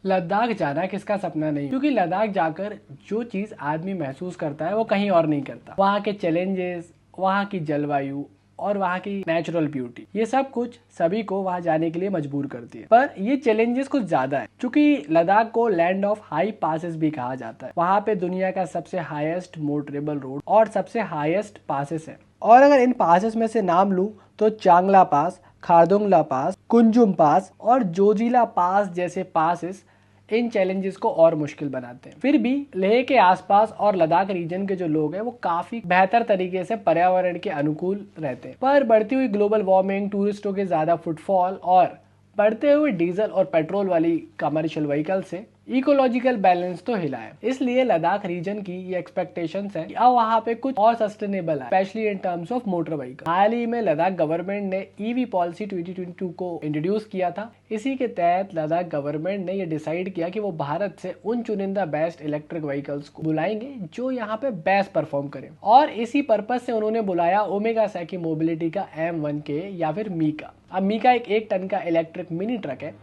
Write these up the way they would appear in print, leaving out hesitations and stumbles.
लद्दाख जाना किसका सपना नहीं, क्योंकि लद्दाख जाकर जो चीज़ आदमी महसूस करता है वो कहीं और नहीं करता। वहाँ के चैलेंजेस, वहाँ की जलवायु और वहाँ की नेचुरल ब्यूटी, ये सब कुछ सभी को वहाँ जाने के लिए मजबूर करती है। पर ये चैलेंजेस कुछ ज्यादा है, क्योंकि लद्दाख को लैंड ऑफ हाई पासेस भी कहा जाता है। वहाँ पे दुनिया का सबसे हाईएस्ट मोटरेबल रोड और सबसे हाईएस्ट पासेस है। और अगर इन पासेस में से नाम लूं तो चांगला पास, खारदुंगला पास, कुंजुम पास और जोजिला पास जैसे पासेस इन चैलेंजेस को और मुश्किल बनाते हैं। फिर भी लेह के आसपास और लद्दाख रीजन के जो लोग हैं वो काफी बेहतर तरीके से पर्यावरण के अनुकूल रहते हैं। पर बढ़ती हुई ग्लोबल वार्मिंग, टूरिस्टों के ज्यादा फुटफॉल और बढ़ते हुए डीजल और पेट्रोल वाली कमर्शियल व्हीकल से इकोलॉजिकल बैलेंस तो हिला है। इसलिए लद्दाख रीजन की ये एक्सपेक्टेशंस है कि अब वहाँ पे कुछ और सस्टेनेबल है, specially in terms of motor vehicle. हाल ही में लद्दाख गवर्नमेंट ने ईवी पॉलिसी 2022 को इंट्रोड्यूस किया था। इसी के तहत लद्दाख गवर्नमेंट ने ये डिसाइड किया कि वो भारत से उन चुनिंदा बेस्ट इलेक्ट्रिक व्हीकल्स को बुलाएंगे जो यहाँ पे बेस्ट परफॉर्म करें। और इसी पर्पज से उन्होंने बुलाया ओमेगा सैकी मोबिलिटी का M1K या फिर मीका। अब मीका एक टन का इलेक्ट्रिक मिनी ट्रक है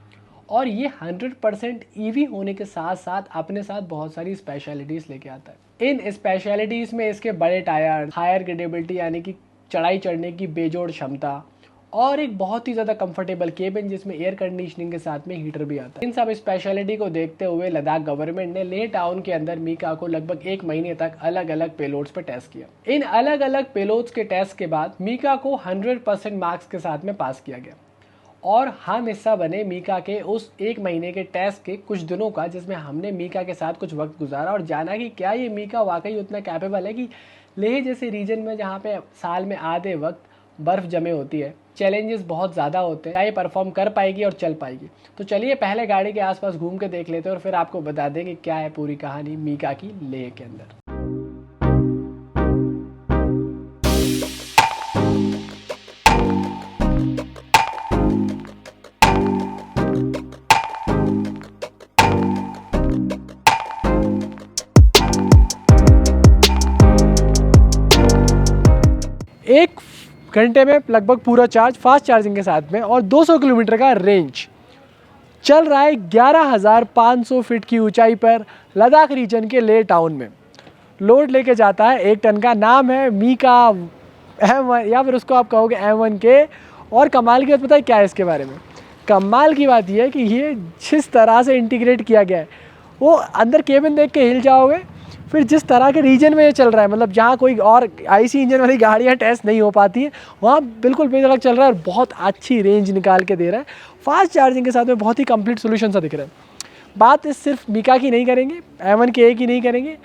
और ये 100% ईवी होने के साथ साथ अपने साथ बहुत सारी स्पेशलिटीज लेके आता है। इन स्पेशलिटीज में इसके बड़े टायर, हायर ग्रेडेबिलिटी यानी कि चढ़ाई चढ़ने की बेजोड़ क्षमता और एक बहुत ही ज्यादा कंफर्टेबल केबिन जिसमें एयर कंडीशनिंग के साथ में हीटर भी आता है। इन सब स्पेशलिटी को देखते हुए लद्दाख गवर्नमेंट ने लेह टाउन के अंदर मीका को लगभग 1 महीने तक अलग अलग पेलोड्स पे टेस्ट किया। इन अलग अलग पेलोड्स के टेस्ट के बाद मीका को 100% मार्क्स के साथ में पास किया गया और हम हिस्सा बने मीका के उस 1 महीने के टेस्ट के कुछ दिनों का, जिसमें हमने मीका के साथ कुछ वक्त गुजारा और जाना कि क्या ये मीका वाकई उतना कैपेबल है कि लेह जैसे रीजन में जहाँ पे साल में आधे वक्त बर्फ जमे होती है, चैलेंजेस बहुत ज़्यादा होते हैं, क्या ये परफॉर्म कर पाएगी और चल पाएगी। तो चलिए पहले गाड़ी के आसपास घूम के देख लेते हैं और फिर आपको बता दें कि क्या है पूरी कहानी मीका की लेह के अंदर। एक घंटे में लगभग पूरा चार्ज फास्ट चार्जिंग के साथ में और 200 किलोमीटर का रेंज चल रहा है 11,500 फीट की ऊंचाई पर लद्दाख रीजन के लेह टाउन में। लोड लेके जाता है 1 टन का, नाम है मीका M1 या फिर उसको आप कहोगे M1K। और कमाल की बात पता है क्या है इसके बारे में? कमाल की बात यह है कि ये जिस तरह से इंटीग्रेट किया गया है, वो अंदर केबिन देख के हिल जाओगे। फिर जिस तरह के रीजन में ये चल रहा है, मतलब जहाँ कोई और आईसी इंजन वाली गाड़ियाँ टेस्ट नहीं हो पाती है, वहाँ बिल्कुल बेधड़क चल रहा है और बहुत अच्छी रेंज निकाल के दे रहा है। फास्ट चार्जिंग के साथ में बहुत ही कंप्लीट सोल्यूशन सा दिख रहा है। बात इस सिर्फ मीका की नहीं करेंगे, M1K की नहीं करेंगे,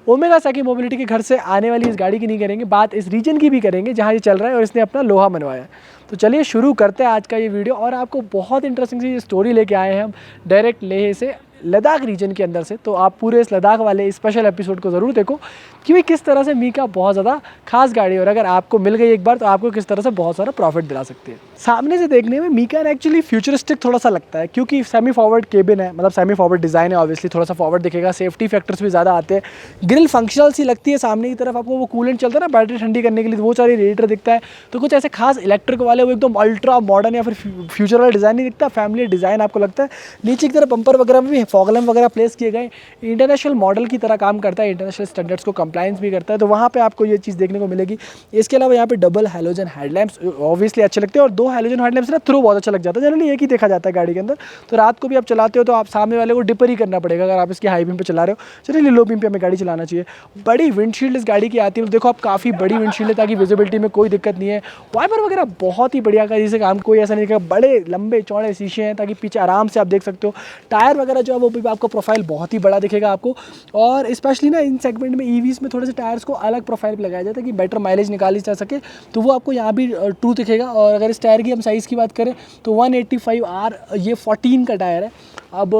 ओमेगा सैकी मोबिलिटी के घर से आने वाली इस गाड़ी की नहीं करेंगे, बात इस रीजन की भी करेंगे जहाँ ये चल रहा है और इसने अपना लोहा मनवाया है। तो चलिए शुरू करते हैं आज का ये वीडियो। और आपको बहुत इंटरेस्टिंग सी स्टोरी लेके आए हैं हम डायरेक्ट लेह से लद्दाख रीजन के अंदर से। तो आप पूरे इस लद्दाख वाले स्पेशल एपिसोड को ज़रूर देखो कि भाई किस तरह से मीका बहुत ज़्यादा खास गाड़ी है और अगर आपको मिल गई एक बार तो आपको किस तरह से बहुत सारा प्रॉफिट दिला सकती है। सामने से देखने में मीका एक्चुअली फ्यूचरिस्टिक थोड़ा सा लगता है, क्योंकि सेमी फॉरवर्ड केबिन है, मतलब सेमी फॉरवर्ड डिज़ाइन है, ऑब्वियसली थोड़ा सा फॉरवर्ड दिखेगा, सेफ्टी फैक्टर्स भी ज़्यादा आते हैं। ग्रिल फंक्शनल सी लगती है, सामने की तरफ आपको वो कूलेंट चलता है ना बैटरी ठंडी करने के लिए, वो सारी रेडिएटर दिखता है। तो कुछ ऐसे खास इलेक्ट्रिक वाले वो एकदम अल्ट्रा मॉडर्न या फिर फ्यूचर वाला डिज़ाइन नहीं दिखता, फैमिली डिज़ाइन आपको लगता है। नीचे की तरफ बम्पर वगैरह में भी फॉग लैम्प वगैरह प्लेस किए गए, इंटरनेशनल मॉडल की तरह काम करता है, इंटरनेशनल स्टैंडर्ड्स को कंप्लायंस भी करता है। तो वहाँ पे आपको ये चीज़ देखने को मिलेगी। इसके अलावा यहाँ पे डबल हैलोजन हेडलैम्प्स ऑब्वियसली अच्छे लगते हैं और 2 हैलोजन हेडलैम्प्स ना थ्रू बहुत अच्छा लग जाता है। जनरली एक ही देखा जाता है गाड़ी के अंदर। तो रात को भी आप चलाते हो तो आप सामने वाले को डिपर ही करना पड़ेगा अगर आप इसकी हाई बीम पे चला रहे हो। चलिए लो बीम पे हमें गाड़ी चलाना चाहिए। बड़ी विंडशील्ड इस गाड़ी की आती है, देखो आप काफ़ी बड़ी विंडशील्ड है ताकि विजिबिलिटी में कोई दिक्कत नहीं है। वाइपर वगैरह बहुत ही बढ़िया का जिसे काम कोई ऐसा नहीं दिखेगा, बड़े लंबे चौड़े शीशे हैं ताकि पीछे आराम से आप देख सकते हो। टायर वगैरह जो है वो भी आपको प्रोफाइल बहुत ही बड़ा दिखेगा आपको। और स्पेशली ना इन सेगमेंट में ईवीज़ में थोड़े से टायर्स को अलग प्रोफाइल पर लगाया जाता है कि बेटर माइलेज निकाली जा सके, तो वो आपको यहाँ भी ट्रू दिखेगा। और अगर इस टायर की हम साइज़ की बात करें तो 185R ये 14 का टायर है। अब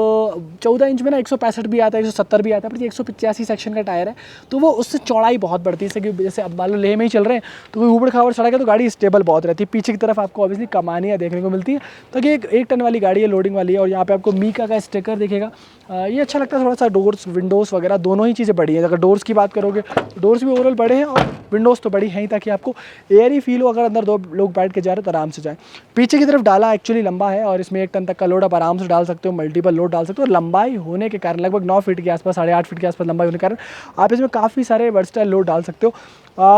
14 इंच में ना 165 भी आता है, 170 भी आता है, पर ये 185 सेक्शन का टायर है तो वो उससे चौड़ाई बहुत बढ़ती है। जैसे कि जैसे अब मान लो लेह में ही चल रहे हैं तो कोई ऊबड़ खाबड़ सड़क है तो गाड़ी स्टेबल बहुत रहती है। पीछे की तरफ आपको ऑब्वियसली कमानियाँ देखने को मिलती है ताकि एक टन वाली गाड़ी है, लोडिंग वाली है। और यहाँ पे आपको मीका का स्टिकर दिखेगा मिलेगा। ये अच्छा लगता है थोड़ा सा। डोर्स विंडोज़ वगैरह दोनों ही चीज़ें बड़ी हैं। अगर डोर्स की बात करोगे तो डोर्स भी ओवरऑल बड़े हैं और विंडोज़ तो बड़ी हैं ही, ताकि आपको एयर ही फील हो अगर अंदर 2 लोग बैठ के जा रहे हैं तो आराम से जाए। पीछे की तरफ डाला एक्चुअली लंबा है और इसमें 1 टन तक का लोड आप आराम से डाल सकते हो, मल्टीपल लोड डाल सकते हो। और लंबाई होने के कारण लगभग 9 फीट के आसपास, 8.5 फीट के आसपास लंबाई होने के कारण आप इसमें काफ़ी सारे वर्सटाइल लोड डाल सकते हो।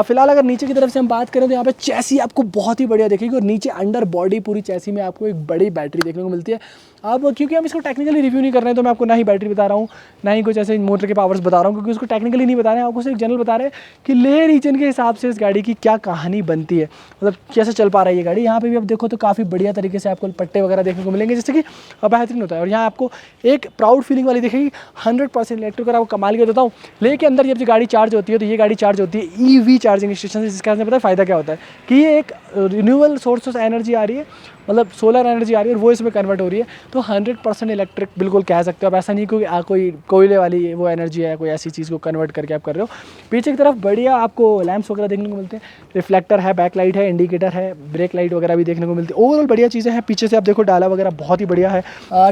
फिलहाल अगर नीचे की तरफ से हम बात करें तो यहाँ पे चैसी आपको बहुत ही बढ़िया दिखेगी और नीचे अंडर बॉडी पूरी चैसी में आपको एक बड़ी बैटरी देखने को मिलती है। अब क्योंकि हम इसको टेक्निकली रिव्यू नहीं कर रहे हैं तो मैं आपको ना ही बैटरी बता रहा हूँ ना ही कुछ ऐसे मोटर के पावर्स बता रहा हूँ, क्योंकि उसको टेक्निकली नहीं बता रहे हैं, आपको सिर्फ जनरल बता रहे हैं कि लेह रीजन के हिसाब से इस गाड़ी की क्या कहानी बनती है, मतलब कैसे चल पा रही है ये गाड़ी। यहाँ पे भी आप देखो तो काफ़ी बढ़िया तरीके से आपको पट्टे वगैरह देखने को मिलेंगे, जिससे कि बेहतरीन होता है। और यहाँ आपको एक प्राउड फीलिंग वाली दिखेगी 100% इलेक्ट्रिक। और आपको कमाल के बताऊँ, लेह के अंदर जब गाड़ी चार्ज होती है तो ये गाड़ी चार्ज होती है EV चार्जिंग स्टेशन से, जिसका पता है फ़ायदा क्या होता है कि ये एक रिन्यूएबल सोर्स ऑफ एनर्जी आ रही है, मतलब सोलर एनर्जी आ रही है और वो इसमें कन्वर्ट हो रही है। तो 100% इलेक्ट्रिक बिल्कुल कह सकते हो। अब ऐसा नहीं कोई कोयले वाली वो एनर्जी है, कोई ऐसी चीज़ को कन्वर्ट करके आप कर रहे हो। पीछे की तरफ बढ़िया आपको लैंप्स वगैरह देखने को मिलते हैं, रिफ्लेक्टर है, बैक लाइट है, इंडिकेटर है, ब्रेक लाइट वगैरह भी देखने को मिलती है। ओवरऑल बढ़िया चीज़ें हैं। पीछे से आप देखो डाला वगैरह बहुत ही बढ़िया है।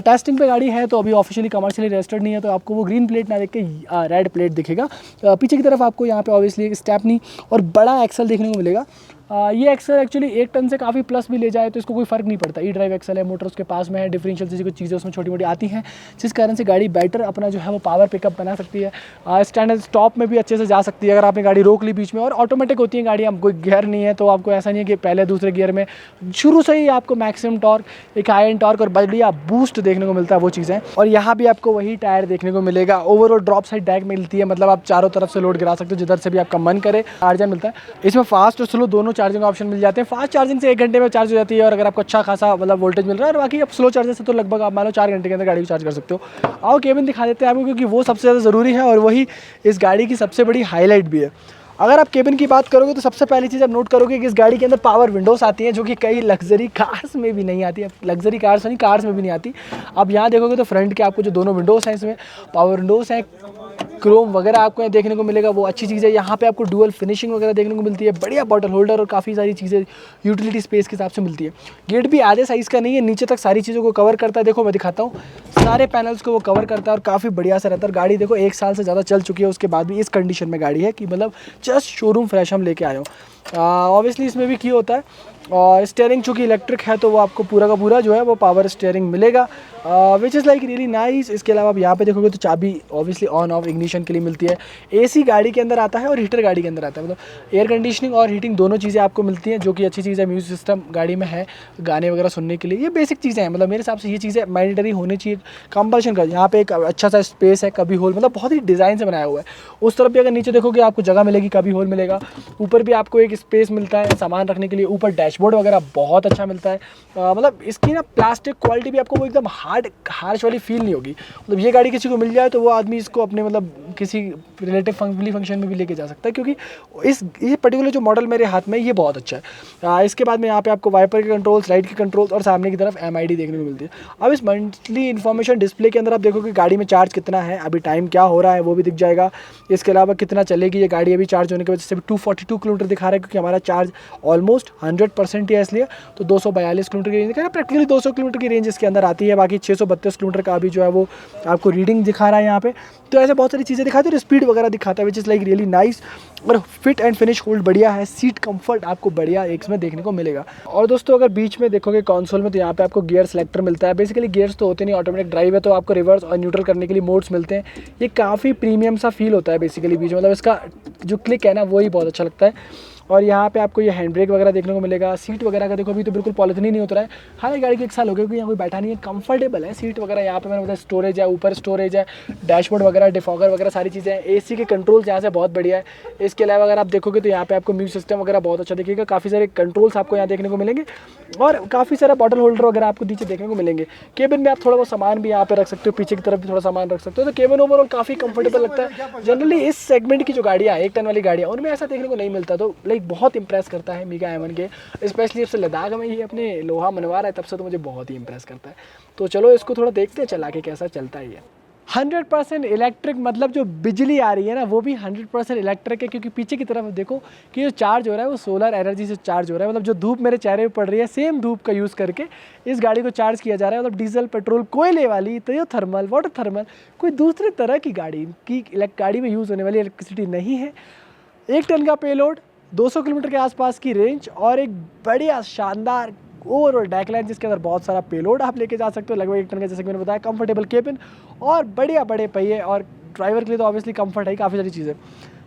टेस्टिंग पे गाड़ी है तो अभी ऑफिशियली कमर्शियली रजिस्टर्ड नहीं है, तो आपको वो ग्रीन प्लेट ना देख के रेड प्लेट दिखेगा। पीछे की तरफ आपको यहाँ पे ऑब्वियसली एक स्टेपनी और बड़ा एक्सल देखने को मिलेगा। ये एक्सल एक्चुअली 1 टन से काफ़ी प्लस भी ले जाए तो इसको कोई फ़र्क नहीं पड़ता। ड्राइव एक्सल है, मोटर उसके पास में है, डिफरेंशियल जैसी कुछ चीज़ें उसमें छोटी मोटी आती हैं, जिस कारण से गाड़ी बेटर अपना जो है वो पावर पिकअप बना सकती है। स्टैंडर्ड स्टॉप में भी अच्छे से जा सकती है अगर आपने गाड़ी रोक ली बीच में। और ऑटोमेटिक होती है गाड़ी, अब कोई गियर नहीं है तो आपको ऐसा नहीं है कि पहले दूसरे गियर में, शुरू से ही आपको मैक्सिमम टॉर्क, एक हाई एंड टॉर्क और बढ़िया बूस्ट देखने को मिलता है, वो चीज़ें। और यहाँ भी आपको वही टायर देखने को मिलेगा। ओवरऑल ड्रॉप साइड टैग मिलती है, मतलब आप चारों तरफ से लोड गिरा सकते हो जिधर से भी आपका मन करे। चार्जर मिलता है इसमें, फास्ट और स्लो दोनों चार्जिंग ऑप्शन मिल जाते हैं। फास्ट चार्जिंग से 1 घंटे में चार्ज हो जाती है और अगर आपको अच्छा खासा मतलब वोल्टेज मिल रहा है, और बाकी अब स्लो चार्जर से तो लगभग आप मान लो 4 घंटे के अंदर गाड़ी को चार्ज कर सकते हो। आओ केबिन दिखा देते हैं आपको, क्योंकि वो सबसे ज़्यादा ज़रूरी है और वही इस गाड़ी की सबसे बड़ी हाईलाइट भी है। अगर आप केबिन की बात करोगे तो सबसे पहली चीज़ आप नोट करोगे कि इस गाड़ी के अंदर पावर विंडोज़ आती हैं, जो कि कई लग्जरी कार्स में भी नहीं आती है। लग्जरी कार्स नहीं, कार्स में भी नहीं आती। अब यहाँ देखोगे तो फ्रंट के आपको जो दोनों विंडोज़ हैं इसमें पावर विंडोज़ हैं, क्रोम वगैरह आपको यहाँ देखने को मिलेगा, वो अच्छी चीज़ है। यहाँ पे आपको डुअल फिनिशिंग वगैरह देखने को मिलती है, बढ़िया बॉटल होल्डर और काफ़ी सारी चीज़ें यूटिलिटी स्पेस के हिसाब से मिलती है। गेट भी आधे साइज़ का नहीं है, नीचे तक सारी चीज़ों को कवर करता है। देखो मैं दिखाता हूँ, सारे पैनल्स को वो कवर करता है और काफ़ी बढ़िया से रहता है। गाड़ी देखो 1 साल से ज़्यादा चल चुकी है, उसके बाद भी इस कंडीशन में गाड़ी है कि मतलब जस्ट शोरूम फ्रेश हम लेके आए हो। ऑब्वियसली इसमें भी की होता है। और स्टीयरिंग चूँकि इलेक्ट्रिक है तो वो आपको पूरा का पूरा जो है वो पावर स्टीयरिंग मिलेगा, which is like really nice. इसके अलावा आप यहाँ पे देखोगे तो चाबी ऑब्वियसली ऑन ऑफ इग्निशन के लिए मिलती है। AC गाड़ी के अंदर आता है और हीटर गाड़ी के अंदर आता है, मतलब एयर कंडीशनिंग और हीटिंग दोनों चीज़ें आपको मिलती हैं, जो कि अच्छी चीज़ है। म्यूजिक सिस्टम गाड़ी में है, गाने वगैरह सुनने के लिए, ये बेसिक चीज़ें हैं। मतलब मेरे हिसाब से ये चीज़ें मैंडेटरी होनी चाहिए, कंपल्शन का। यहाँ पे एक अच्छा सा स्पेस है, कभी होल, मतलब बहुत ही डिज़ाइन से बनाया हुआ है। उस तरफ भी अगर नीचे देखोगे आपको जगह मिलेगी, कभी होल मिलेगा। ऊपर भी आपको एक स्पेस मिलता है सामान रखने के लिए। ऊपर डैशबोर्ड वगैरह बहुत अच्छा मिलता है। मतलब इसकी ना प्लास्टिक क्वालिटी भी आपको वो एकदम हार्श वाली फील नहीं होगी। मतलब ये गाड़ी किसी को मिल जाए तो वो आदमी इसको अपने मतलब किसी रिलेटिव फैमिली फंक्शन में भी लेके जा सकता है, क्योंकि ये पर्टिकुलर जो मॉडल मेरे हाथ में ये बहुत अच्छा है। इसके बाद में यहाँ पे आपको वाइपर के कंट्रोल्स, लाइट के कंट्रोल्स और सामने की तरफ MID देखने को मिलती है। अब इस मंथली इन्फॉर्मेशन डिस्प्ले के अंदर आप देखोगे गाड़ी में चार्ज कितना है, अभी टाइम क्या हो रहा है वो भी दिख जाएगा। इसके अलावा कितना चलेगी ये गाड़ी अभी चार्ज होने की वजह से भी 242 किलोमीटर दिखा रहा है, क्योंकि हमारा चार्ज ऑलमोस्ट 100% ही है, इसलिए तो 242 किलोमीटर की रेंज दिखा रहा है। प्रैक्टिकली 200 किलोमीटर की रेंज इसके अंदर आती है। बाकी 632 किलोमीटर का अभी जो है वो आपको रीडिंग दिखा रहा है यहाँ पे। तो ऐसे बहुत सारी चीज़ें दिखाते हैं और स्पीड वगैरह दिखाता है, which is like really nice. और फिट एंड फिनिश होल्ड बढ़िया है, सीट कंफर्ट आपको बढ़िया एक में देखने को मिलेगा। और दोस्तों अगर बीच में देखोगे कंसोल में तो यहाँ पे आपको गियर सेलेक्टर मिलता है। बेसिकली गियर्स तो होते नहीं, ऑटोमेटिक ड्राइव है तो आपको रिवर्स और न्यूट्रल करने के लिए मोड्स मिलते हैं। ये काफ़ी प्रीमियम सा फील होता है बेसिकली बीच में, मतलब इसका जो क्लिक है ना वो ही बहुत अच्छा लगता है। और यहाँ पे आपको ये हैंड ब्रेक वगैरह देखने को मिलेगा। सीट वगैरह का देखो अभी तो बिल्कुल पॉलिथीन ही नहीं उतरा है। हाँ ये गाड़ी को 1 साल हो गया, क्योंकि यहाँ कोई बैठा नहीं है, कंफर्टेबल है सीट वगैरह। यहाँ पे मैंने बताया स्टोरेज है, ऊपर स्टोरेज है, डैशबोर्ड वगैरह, डिफॉगर वगैरह सारी चीज़ें हैं। AC के कंट्रोल्स यहाँ से बहुत बढ़िया है। इसके अलावा अगर आप देखोगे तो यहाँ पे आपको म्यूजिक सिस्टम वगैरह बहुत अच्छा दिखेगा, काफ़ी सारे कंट्रोल्स आपको यहाँ देखने को मिलेंगे और काफ़ी सारा बॉटल होल्डर वगैरह आपको नीचे देखने को मिलेंगे। केबिन में आप थोड़ा बहुत सामान भी यहाँ पे रख सकते हो, पीछे की तरफ भी थोड़ा सामान रख सकते हो। तो केबिन ओवरऑल काफ़ी कंफर्टेबल लगता है। जनरली इस सेगमेंट की जो गाड़ियाँ 1 टन वाली गाड़ियाँ उनमें ऐसा देखने को नहीं मिलता, तो लाइक बहुत इंप्रेस करता है मीगा M1 के। स्पेशली जब से लद्दाख में ये अपने लोहा मनवा रहा है तब से तो मुझे बहुत ही इंप्रेस करता है। तो चलो इसको थोड़ा देखते हैं चला के कैसा चलता है ये। 100% इलेक्ट्रिक, मतलब जो बिजली आ रही है ना वो भी 100% इलेक्ट्रिक है, क्योंकि पीछे की तरफ देखो कि जो चार्ज हो रहा है वो सोलर एनर्जी से चार्ज हो रहा है। मतलब जो धूप मेरे चेहरे पे पड़ रही है, सेम धूप का यूज़ करके इस गाड़ी को चार्ज किया जा रहा है। मतलब डीजल, पेट्रोल, कोयले वाली, तो ये थर्मल, वाटर थर्मल, कोई दूसरी तरह की गाड़ी में यूज़ होने वाली इलेक्ट्रिसिटी नहीं है। 1 टन का पेलोड, 200 किलोमीटर के आसपास की रेंज और एक बढ़िया शानदार ओवरऑल डेकलाइन जिसके अंदर बहुत सारा पेलोड आप लेके जा सकते हो, लगभग 1 टन का, जैसे कि मैंने बताया। कंफर्टेबल केबिन और बढ़िया बड़े पहिए, और ड्राइवर के लिए तो ऑब्वियसली कंफर्ट है, काफ़ी सारी चीज़ें।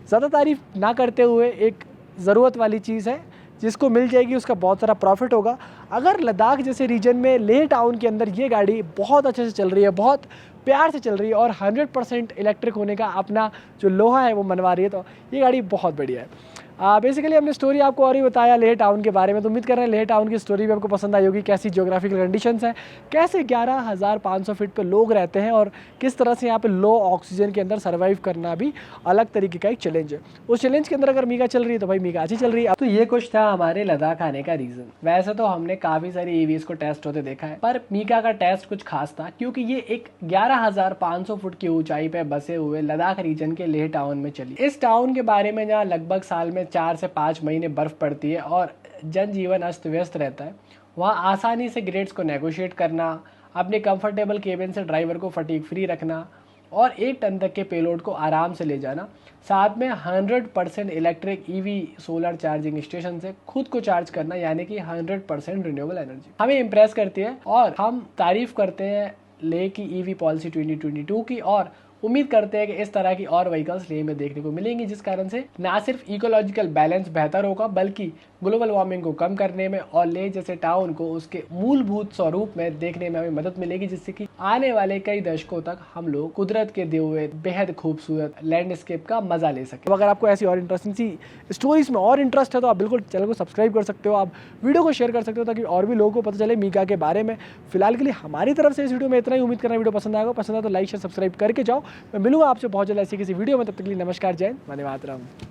ज़्यादा तारीफ ना करते हुए एक ज़रूरत वाली चीज़ है जिसको मिल जाएगी उसका बहुत सारा प्रॉफिट होगा। अगर लद्दाख जैसे रीजन में, लेह टाउन के अंदर ये गाड़ी बहुत अच्छे से चल रही है, बहुत प्यार से चल रही है और 100% इलेक्ट्रिक होने का अपना जो लोहा है वो मनवा रही है, तो ये गाड़ी बहुत बढ़िया है। बेसिकली हमने स्टोरी आपको और ही बताया लेह टाउन के बारे में, तो उम्मीद कर रहे हैं लेह टाउन की स्टोरी भी आपको पसंद आई होगी। कैसी ज्योग्राफिकल कंडीशंस हैं, कैसे 11,500 फीट पे लोग रहते हैं और किस तरह से यहाँ पे लो ऑक्सीजन के अंदर सर्वाइव करना भी अलग तरीके का एक चैलेंज है। उस चैलेंज के अंदर अगर मीका चल रही है तो भाई मीका अच्छी चल रही है। तो ये कुछ था हमारे लद्दाख आने का रीज़न। वैसे तो हमने काफ़ी सारी ईवीज को टेस्ट होते देखा है, पर मीका का टेस्ट कुछ खास था, क्योंकि ये एक 11,500 फुट की ऊंचाई पे बसे हुए लद्दाख रीजन के लेह टाउन में चली। इस टाउन के बारे में जहाँ लगभग साल में 4 से 5 महीने बर्फ पड़ती है और जनजीवन अस्त व्यस्त रहता है, वहाँ आसानी से ग्रेड्स को नेगोशिएट करना, अपने कंफर्टेबल केबिन से ड्राइवर को फटीग फ्री रखना और 1 टन तक के पेलोड को आराम से ले जाना, साथ में 100% electric EV solar charging station से खुद को चार्ज करना, यानी कि 100% रिन्यूएबल एनर्जी हमें इम्प्रेस करती है। और हम तारीफ करते हैं लेह की ईवी पॉलिसी 2022 की, और उम्मीद करते हैं कि इस तरह की और व्हीकल्स लेह में देखने को मिलेंगी, जिस कारण से ना सिर्फ इकोलॉजिकल बैलेंस बेहतर होगा, बल्कि ग्लोबल वार्मिंग को कम करने में और लेह जैसे टाउन को उसके मूलभूत स्वरूप में देखने में हमें मदद मिलेगी, जिससे कि आने वाले कई दशकों तक हम लोग कुदरत के दिए हुए बेहद खूबसूरत लैंडस्केप का मजा ले सके। अगर आपको ऐसी और इंटरेस्टिंग सी स्टोरीज में और इंटरेस्ट है तो आप बिल्कुल चैनल को सब्सक्राइब कर सकते हो, आप वीडियो को शेयर कर सकते हो ताकि और भी लोगों को पता चले मीका के बारे में। फिलहाल के लिए हमारी तरफ से इस वीडियो में इतना ही। उम्मीद करना वीडियो पसंद आएगा, पसंद आए तो लाइक शेयर सब्सक्राइब करके जाओ। मैं मिलूंगा आपसे बहुत जल्द ऐसी किसी वीडियो में, तब तक के लिए नमस्कार, जय हिंद, वंदे मातरम।